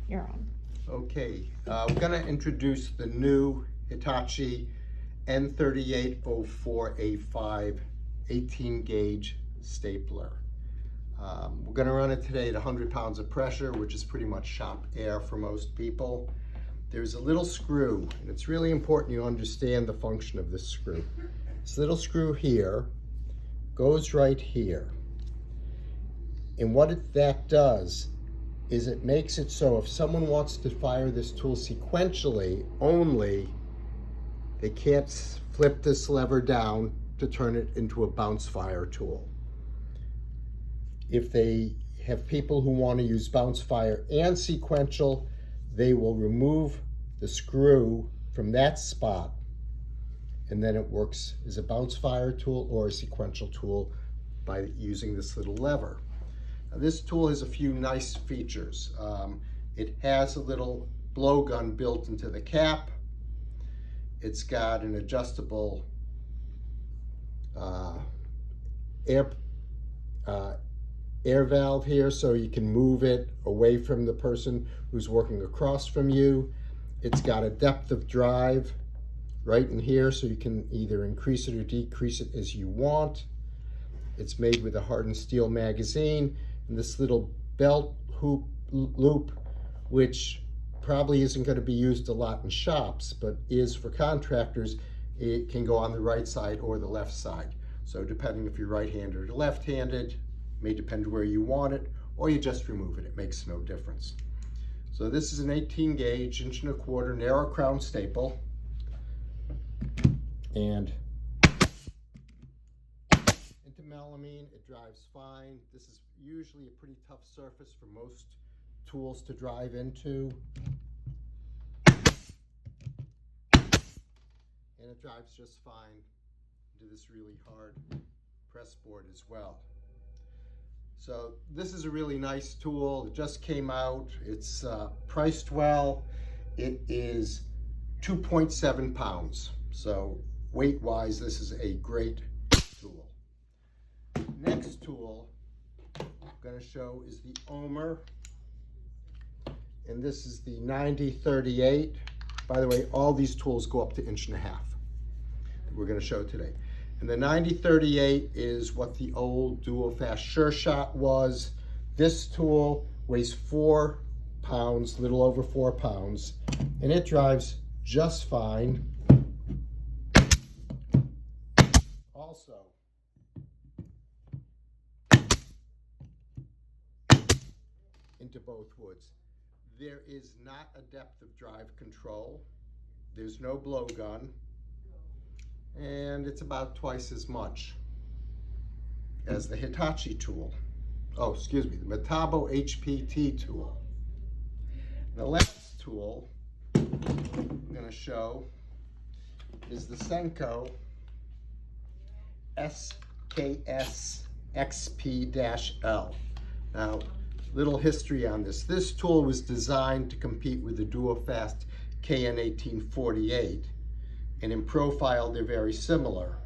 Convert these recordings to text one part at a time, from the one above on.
You're on. Okay, we're going to introduce the new Hitachi N3804A5 18 gauge stapler. We're going to run it today at 100 pounds of pressure, which is pretty much shop air for most people. There's a little screw, and it's really important you understand the function of this screw. This little screw here goes right here. And what that does is it makes it so if someone wants to fire this tool sequentially only, they can't flip this lever down to turn it into a bounce fire tool. If they have people who want to use bounce fire and sequential, they will remove the screw from that spot, and then it works as a bounce fire tool or a sequential tool by using this little lever. Now, this tool has a few nice features. It has a little blowgun built into the cap. It's got an adjustable air valve here, so you can move it away from the person who's working across from you. It's got a depth of drive right in here, so you can either increase it or decrease it as you want. It's made with a hardened steel magazine and this little belt hoop loop, which probably isn't going to be used a lot in shops, but is for contractors. It can go on the right side or the left side. So depending if you're right-handed or left-handed, may depend where you want it, or you just remove it. It makes no difference. So this is an 18 gauge, 1.25" narrow crown staple. And into melamine, it drives fine. This is usually a pretty tough surface for most tools to drive into. And it drives just fine into this really hard press board as well. So this is a really nice tool. It just came out. It's priced well. It is 2.7 pounds. So weight-wise, this is a great tool. Next tool I'm going to show is the Omer. And this is the 9038. By the way, all these tools go up to 1.5 inches that we're going to show today. And the 9038 is what the old dual fast Sure Shot was. This tool weighs 4 pounds, a little over 4 pounds, and it drives just fine. Also, into both woods. There is not a depth of drive control. There's no blowgun. And it's about twice as much as the Hitachi tool. Oh, excuse me, the Metabo HPT tool. The last tool I'm going to show is the Senko SKS XP-L. Now, little history on this. This tool was designed to compete with the Duofast KN1848. And in profile, they're very similar.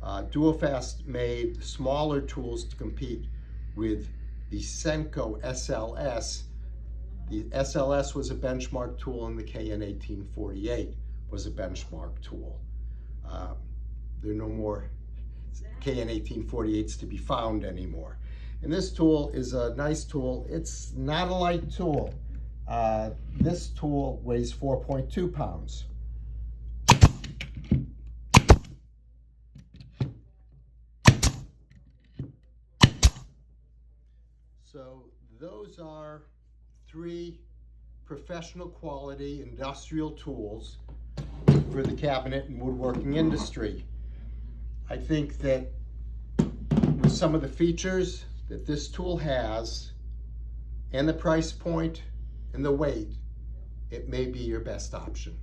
Duofast made smaller tools to compete with the Senko SLS. The SLS was a benchmark tool, and the KN1848 was a benchmark tool. There are no more KN1848s to be found anymore. And this tool is a nice tool. It's not a light tool. This tool weighs 4.2 pounds. So those are 3 professional quality industrial tools for the cabinet and woodworking industry. I think that with some of the features that this tool has and the price point and the weight, it may be your best option.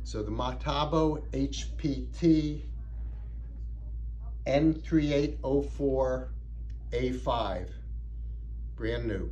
So the Metabo HPT N3804A5, brand new.